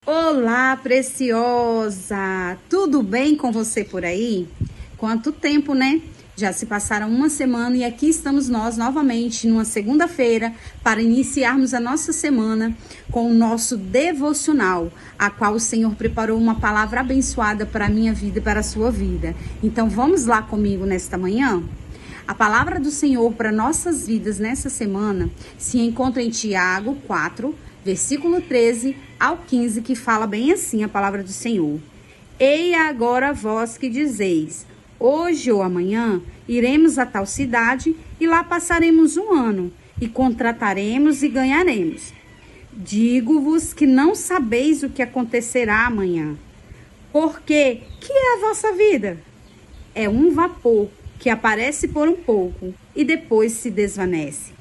Olá, preciosa! Tudo bem com você por aí? Quanto tempo, né? Já se passaram uma semana e aqui estamos nós novamente numa segunda-feira para iniciarmos a nossa semana com o nosso devocional, a qual o Senhor preparou uma palavra abençoada para a minha vida e para a sua vida. Então vamos lá comigo nesta manhã? A palavra do Senhor para nossas vidas nessa semana se encontra em Tiago 4, versículo 13 ao 15, que fala bem assim a palavra do Senhor. Ei agora vós que dizeis, hoje ou amanhã iremos a tal cidade e lá passaremos um ano e contrataremos e ganharemos. Digo-vos que não sabeis o que acontecerá amanhã. Porque que é a vossa vida? É um vapor que aparece por um pouco e depois se desvanece.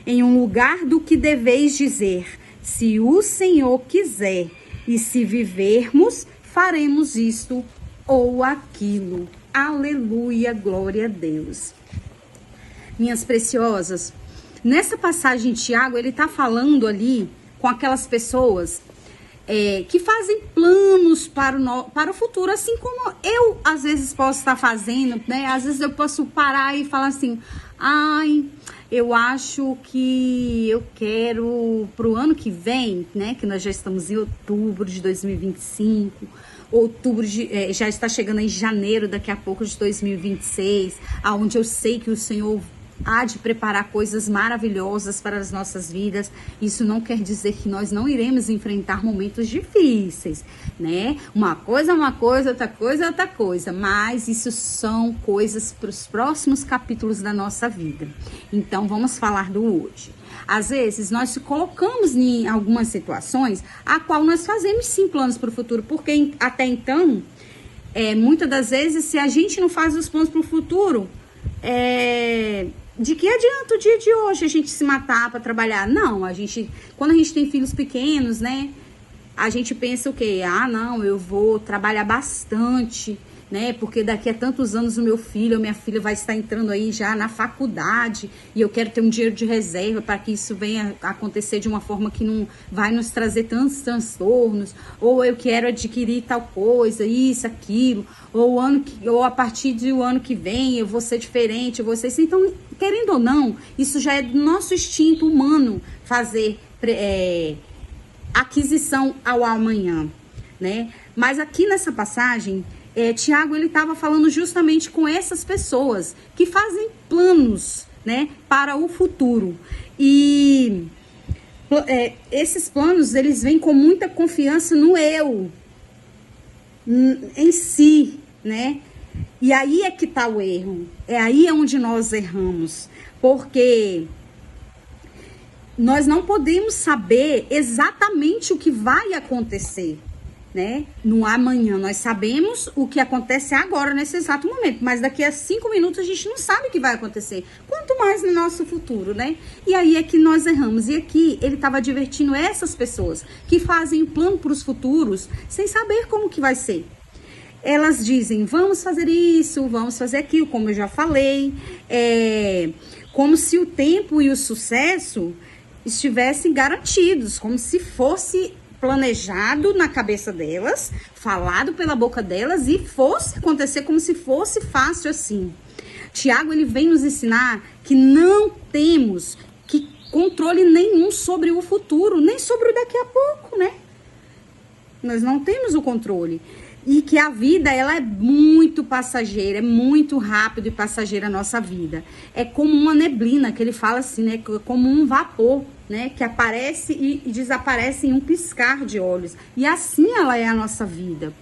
Em um lugar do que deveis dizer, se o Senhor quiser, e se vivermos, faremos isto ou aquilo. Aleluia, glória a Deus. Minhas preciosas, nessa passagem de Tiago, ele está falando ali com aquelas pessoas que fazem planos para o futuro, assim como eu às vezes posso estar fazendo, né? Às vezes eu posso parar e falar assim, eu acho que eu quero pro ano que vem, né? Que nós já estamos em outubro de 2025, já está chegando em janeiro, daqui a pouco de 2026, aonde eu sei que o Senhor há de preparar coisas maravilhosas para as nossas vidas. Isso não quer dizer que nós não iremos enfrentar momentos difíceis, né? Uma coisa é uma coisa, outra coisa é outra coisa, mas isso são coisas para os próximos capítulos da nossa vida. Então vamos falar do hoje. Às vezes nós se colocamos em algumas situações a qual nós fazemos sim planos para o futuro, porque até então, muitas das vezes, se a gente não faz os planos para o futuro, de que adianta o dia de hoje a gente se matar para trabalhar? Não, quando a gente tem filhos pequenos, né? A gente pensa o quê? Não, eu vou trabalhar bastante, né? Porque daqui a tantos anos o meu filho ou minha filha vai estar entrando aí já na faculdade e eu quero ter um dinheiro de reserva para que isso venha acontecer de uma forma que não vai nos trazer tantos transtornos, ou eu quero adquirir tal coisa, isso, aquilo, ou a partir do ano que vem eu vou ser diferente, eu vou ser assim. Então, querendo ou não, isso já é do nosso instinto humano fazer aquisição ao amanhã, né? Mas aqui nessa passagem, Tiago, ele estava falando justamente com essas pessoas que fazem planos, né, para o futuro. E esses planos, eles vêm com muita confiança no eu, em si, né? E aí é que está o erro. Aí é onde nós erramos. Porque nós não podemos saber exatamente o que vai acontecer, né? No amanhã. Nós sabemos o que acontece agora, nesse exato momento, mas daqui a 5 minutos a gente não sabe o que vai acontecer, quanto mais no nosso futuro, né? E aí é que nós erramos. E aqui ele estava advertindo essas pessoas que fazem o plano para os futuros sem saber como que vai ser. Elas dizem, vamos fazer isso, vamos fazer aquilo, como eu já falei, como se o tempo e o sucesso estivessem garantidos, como se fosse planejado na cabeça delas, falado pela boca delas e fosse acontecer como se fosse fácil assim. Tiago, ele vem nos ensinar que não temos controle nenhum sobre o futuro, nem sobre o daqui a pouco, né? Nós não temos o controle. E que a vida, ela é muito passageira, é muito rápido e passageira a nossa vida. É como uma neblina, que ele fala assim, né? Como um vapor, né? Que aparece e desaparece em um piscar de olhos. E assim ela é a nossa vida.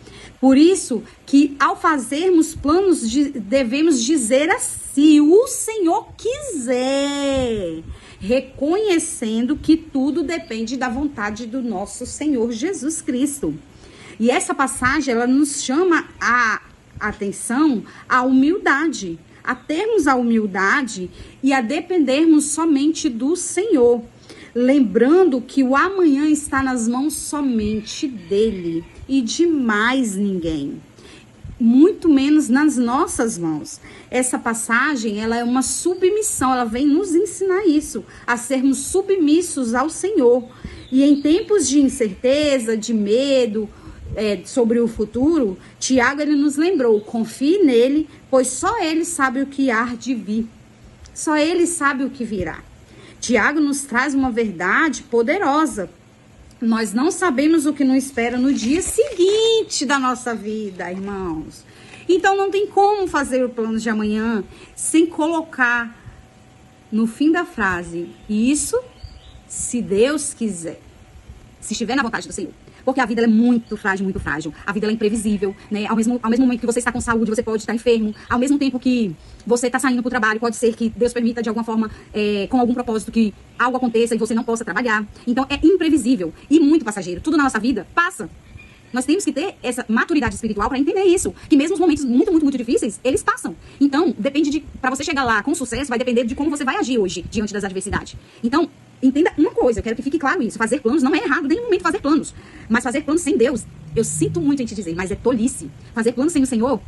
Por isso que ao fazermos planos, devemos dizer assim, o Senhor quiser, reconhecendo que tudo depende da vontade do nosso Senhor Jesus Cristo. E essa passagem, ela nos chama a atenção à humildade, a termos a humildade e a dependermos somente do Senhor, lembrando que o amanhã está nas mãos somente dele e de mais ninguém. muito menos nas nossas mãos. Essa passagem, ela é uma submissão, ela vem nos ensinar isso, a sermos submissos ao Senhor. E em tempos de incerteza, de medo, sobre o futuro, Tiago, ele nos lembrou: confie nele, pois só ele sabe o que há de vir. Só ele sabe o que virá. Tiago nos traz uma verdade poderosa. Nós não sabemos o que nos espera no dia seguinte da nossa vida, irmãos. Então não tem como fazer o plano de amanhã sem colocar no fim da frase: isso, se Deus quiser. Se estiver na vontade do Senhor. Porque a vida é muito frágil, muito frágil. A vida é imprevisível, né? Ao mesmo momento que você está com saúde, você pode estar enfermo. Ao mesmo tempo que você está saindo para o trabalho, pode ser que Deus permita de alguma forma, com algum propósito, que algo aconteça e você não possa trabalhar. Então é imprevisível e muito passageiro. Tudo na nossa vida passa. Nós temos que ter essa maturidade espiritual para entender isso. Que mesmo os momentos muito, muito, muito difíceis, eles passam. Então, para você chegar lá com sucesso, vai depender de como você vai agir hoje, diante das adversidades. Então, entenda uma coisa, eu quero que fique claro isso. Fazer planos não é errado, em nenhum momento fazer planos. Mas fazer planos sem Deus, eu sinto muito em te dizer, mas é tolice. Fazer planos sem o Senhor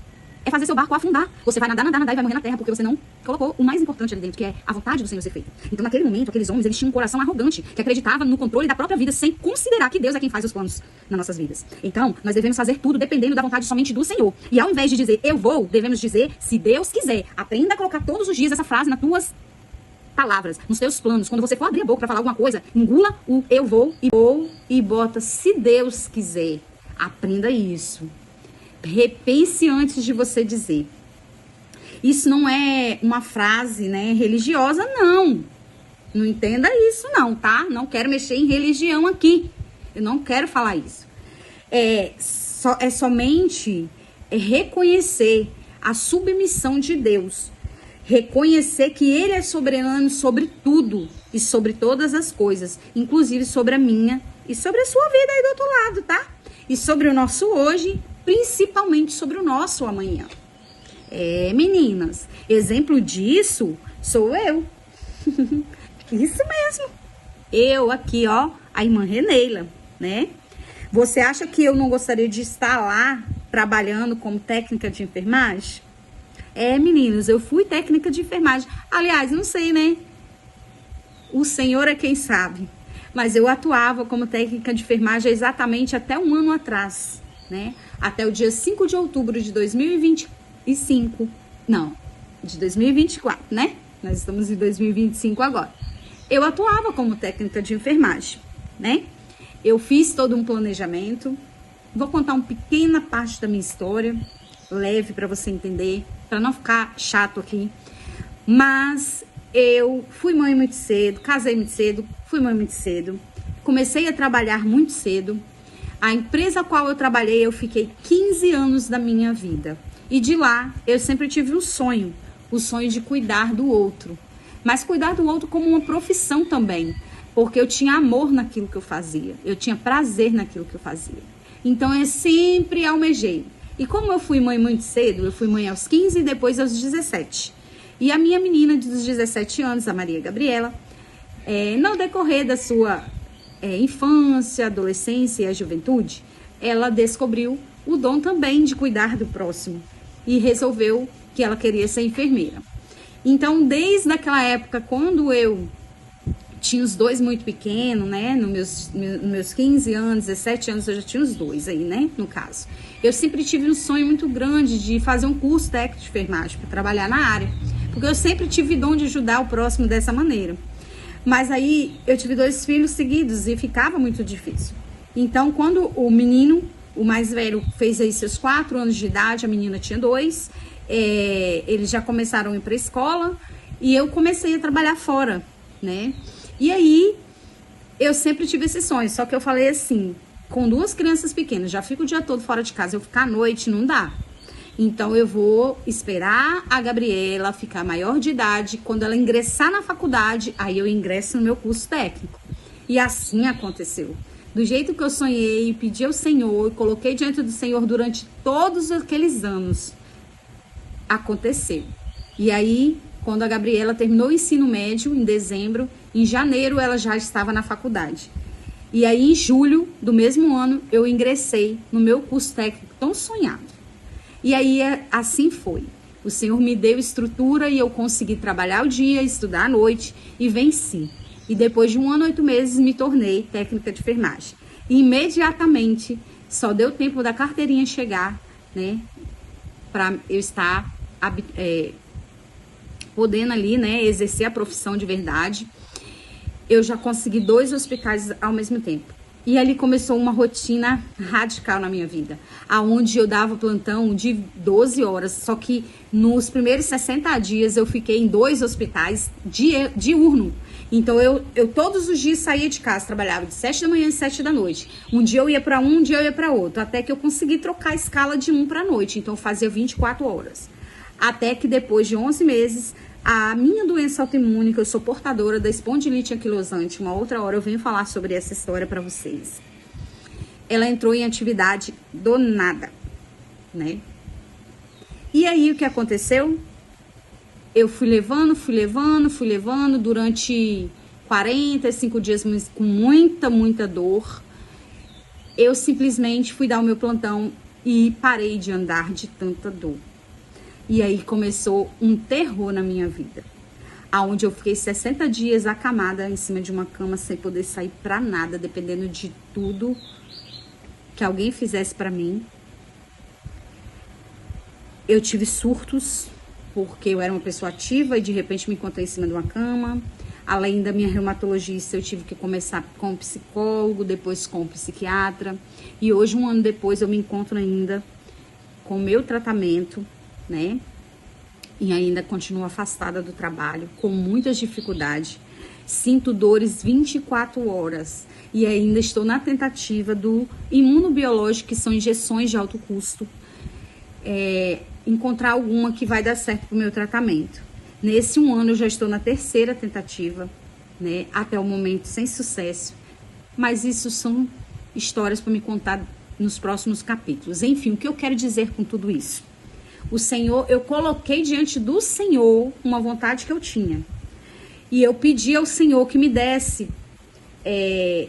é fazer seu barco afundar. Você vai nadar e vai morrer na terra, porque você não colocou o mais importante ali dentro, que é a vontade do Senhor ser feita. Então, naquele momento, aqueles homens, eles tinham um coração arrogante, que acreditava no controle da própria vida, sem considerar que Deus é quem faz os planos nas nossas vidas. Então, nós devemos fazer tudo dependendo da vontade somente do Senhor. E ao invés de dizer, eu vou, devemos dizer, se Deus quiser. Aprenda a colocar todos os dias essa frase nas tuas palavras, nos teus planos. Quando você for abrir a boca para falar alguma coisa, engula o eu vou e bota se Deus quiser. Aprenda isso. Repense antes de você dizer. Isso não é uma frase, né, religiosa, não. Não entenda isso, não, tá? Não quero mexer em religião aqui. Eu não quero falar isso. É somente reconhecer a submissão de Deus. Reconhecer que Ele é soberano sobre tudo e sobre todas as coisas, inclusive sobre a minha e sobre a sua vida aí do outro lado, tá? E sobre o nosso hoje, principalmente sobre o nosso amanhã. Meninas, exemplo disso sou eu. Isso mesmo. Eu aqui, ó, a irmã Reneila, né? Você acha que eu não gostaria de estar lá trabalhando como técnica de enfermagem? Meninos, eu fui técnica de enfermagem. Aliás, não sei, né? O Senhor é quem sabe. Mas eu atuava como técnica de enfermagem exatamente até um ano atrás, né? Até o dia 5 de outubro de 2025. Não, de 2024, né? Nós estamos em 2025 agora. Eu atuava como técnica de enfermagem, né? Eu fiz todo um planejamento. Vou contar uma pequena parte da minha história, leve para você entender, para não ficar chato aqui. Mas eu fui mãe muito cedo, casei muito cedo, fui mãe muito cedo. Comecei a trabalhar muito cedo. A empresa a qual eu trabalhei, eu fiquei 15 anos da minha vida. E de lá, eu sempre tive o sonho de cuidar do outro. Mas cuidar do outro como uma profissão também. Porque eu tinha amor naquilo que eu fazia. Eu tinha prazer naquilo que eu fazia. Então, eu sempre almejei. E como eu fui mãe muito cedo, eu fui mãe aos 15 e depois aos 17. E a minha menina dos 17 anos, a Maria Gabriela, no decorrer da sua infância, adolescência e a juventude, ela descobriu o dom também de cuidar do próximo e resolveu que ela queria ser enfermeira. Então, desde aquela época, quando eu tinha os dois muito pequenos, né, nos meus 15 anos, 17 anos, eu já tinha os dois aí, né, no caso. Eu sempre tive um sonho muito grande de fazer um curso técnico de enfermagem para trabalhar na área, porque eu sempre tive dom de ajudar o próximo dessa maneira. Mas aí eu tive 2 filhos seguidos e ficava muito difícil. Então, quando o menino, o mais velho, fez aí seus 4 anos de idade, a menina tinha 2, eles já começaram a ir para a escola e eu comecei a trabalhar fora, né? E aí, eu sempre tive esse sonho, só que eu falei assim, com 2 crianças pequenas, já fico o dia todo fora de casa, eu ficar à noite, não dá. Então, eu vou esperar a Gabriela ficar maior de idade. Quando ela ingressar na faculdade, aí eu ingresso no meu curso técnico. E assim aconteceu. Do jeito que eu sonhei, pedi ao Senhor, coloquei diante do Senhor durante todos aqueles anos. Aconteceu. E aí, quando a Gabriela terminou o ensino médio, em dezembro, em janeiro ela já estava na faculdade. E aí, em julho do mesmo ano, eu ingressei no meu curso técnico tão sonhado. E aí, assim foi. O Senhor me deu estrutura e eu consegui trabalhar o dia, estudar à noite e venci. E depois de 1 ano e 8 meses, me tornei técnica de enfermagem. E imediatamente, só deu tempo da carteirinha chegar, né? Para eu estar podendo ali, né, exercer a profissão de verdade. Eu já consegui 2 hospitais ao mesmo tempo. E ali começou uma rotina radical na minha vida, aonde eu dava plantão de 12 horas, só que nos primeiros 60 dias eu fiquei em 2 hospitais diurno. Então eu todos os dias saía de casa, trabalhava de 7 da manhã e 7 da noite. Um dia eu ia para um dia eu ia para outro, até que eu consegui trocar a escala de 1 para noite, então eu fazia 24 horas. Até que depois de 11 meses, a minha doença autoimune, que eu sou portadora da espondilite anquilosante, uma outra hora eu venho falar sobre essa história para vocês. Ela entrou em atividade do nada, né? E aí o que aconteceu? Eu fui levando durante 45 dias com muita dor. Eu simplesmente fui dar o meu plantão e parei de andar de tanta dor. E aí começou um terror na minha vida, aonde eu fiquei 60 dias acamada em cima de uma cama sem poder sair pra nada, dependendo de tudo que alguém fizesse pra mim. Eu tive surtos, porque eu era uma pessoa ativa e de repente me encontrei em cima de uma cama. Além da minha reumatologista, eu tive que começar com um psicólogo, depois com um psiquiatra. E hoje, 1 ano depois, eu me encontro ainda com o meu tratamento, né? E ainda continuo afastada do trabalho, com muitas dificuldades. Sinto dores 24 horas. E ainda estou na tentativa do imunobiológico, que são injeções de alto custo. Encontrar alguma que vai dar certo pro meu tratamento. Nesse 1 ano eu já estou na 3ª tentativa, né? Até o momento sem sucesso. Mas isso são histórias para me contar nos próximos capítulos. Enfim, o que eu quero dizer com tudo isso? O Senhor, eu coloquei diante do Senhor uma vontade que eu tinha. E eu pedi ao Senhor que me desse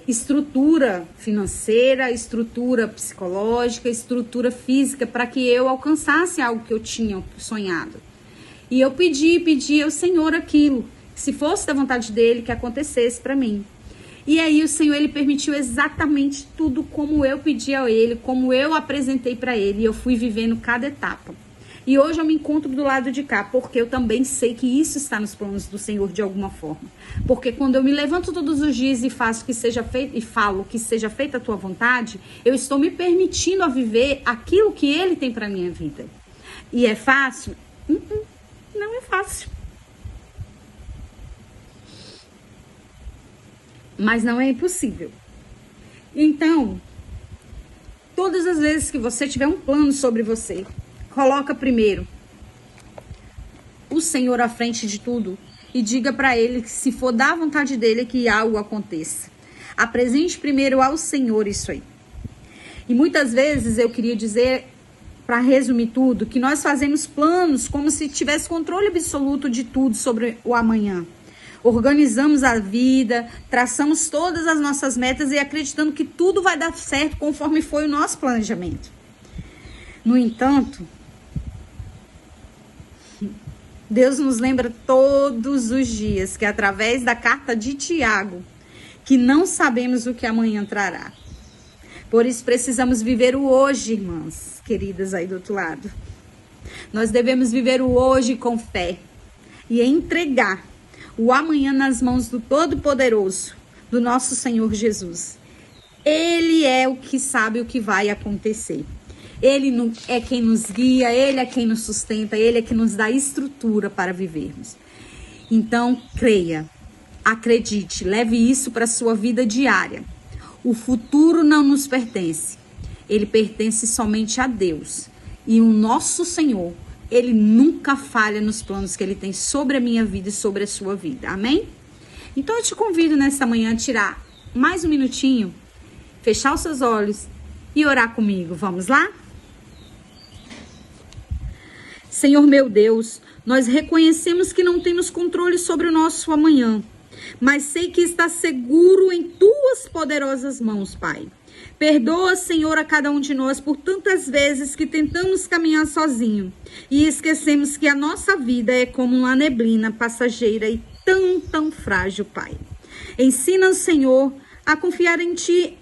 estrutura financeira, estrutura psicológica, estrutura física, para que eu alcançasse algo que eu tinha sonhado. E eu pedi ao Senhor aquilo, se fosse da vontade dele, que acontecesse para mim. E aí o Senhor, ele permitiu exatamente tudo como eu pedi a ele, como eu apresentei para ele, e eu fui vivendo cada etapa. E hoje eu me encontro do lado de cá, porque eu também sei que isso está nos planos do Senhor de alguma forma. Porque quando eu me levanto todos os dias e faço que seja feito, e falo que seja feita a tua vontade, eu estou me permitindo a viver aquilo que ele tem para minha vida. E é fácil? Não é fácil. Mas não é impossível. Então, todas as vezes que você tiver um plano sobre você, coloca primeiro o Senhor à frente de tudo e diga para ele que, se for da vontade dele, que algo aconteça. Apresente primeiro ao Senhor isso aí. E muitas vezes eu queria dizer, para resumir tudo, que nós fazemos planos como se tivesse controle absoluto de tudo sobre o amanhã. Organizamos a vida, traçamos todas as nossas metas e acreditando que tudo vai dar certo conforme foi o nosso planejamento. No entanto, Deus nos lembra todos os dias que, através da carta de Tiago, que não sabemos o que amanhã trará. Por isso precisamos viver o hoje, irmãs queridas aí do outro lado. Nós devemos viver o hoje com fé e entregar o amanhã nas mãos do Todo-Poderoso, do nosso Senhor Jesus. Ele é o que sabe o que vai acontecer. Ele é quem nos guia, ele é quem nos sustenta, ele é quem nos dá estrutura para vivermos. Então, creia, acredite, leve isso para a sua vida diária. O futuro não nos pertence, ele pertence somente a Deus. E o nosso Senhor, ele nunca falha nos planos que ele tem sobre a minha vida e sobre a sua vida. Amém? Então eu te convido nessa manhã a tirar mais um minutinho, fechar os seus olhos e orar comigo. Vamos lá? Senhor meu Deus, nós reconhecemos que não temos controle sobre o nosso amanhã, mas sei que está seguro em tuas poderosas mãos, Pai. Perdoa, Senhor, a cada um de nós por tantas vezes que tentamos caminhar sozinho e esquecemos que a nossa vida é como uma neblina passageira e tão frágil, Pai. Ensina-nos, Senhor, a confiar em Ti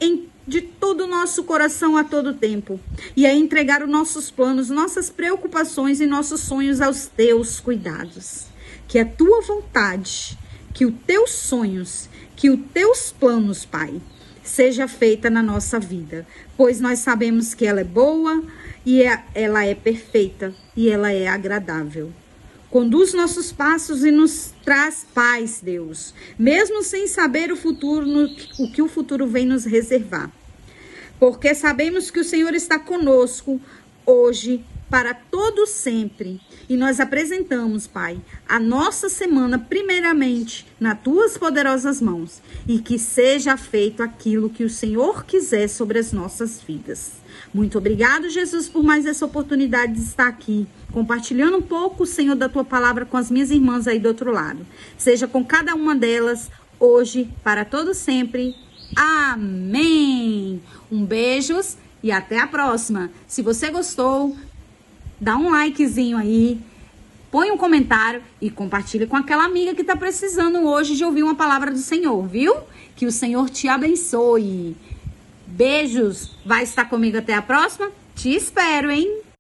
de todo o nosso coração a todo tempo e a entregar os nossos planos, nossas preocupações e nossos sonhos aos Teus cuidados. Que a Tua vontade, que os Teus sonhos, que os Teus planos, Pai, seja feita na nossa vida, pois nós sabemos que ela é boa e ela é perfeita e ela é agradável. Conduz nossos passos e nos traz paz, Deus, mesmo sem saber o futuro, o que o futuro vem nos reservar. Porque sabemos que o Senhor está conosco hoje, para todo sempre. E nós apresentamos, Pai, a nossa semana primeiramente nas Tuas poderosas mãos. E que seja feito aquilo que o Senhor quiser sobre as nossas vidas. Muito obrigado, Jesus, por mais essa oportunidade de estar aqui, compartilhando um pouco, Senhor, da Tua palavra com as minhas irmãs aí do outro lado. Seja com cada uma delas, hoje, para todo sempre. Amém! Beijos e até a próxima. Se você gostou, dá um likezinho aí, põe um comentário e compartilha com aquela amiga que está precisando hoje de ouvir uma palavra do Senhor, viu? Que o Senhor te abençoe. Beijos. Vai estar comigo até a próxima? Te espero, hein?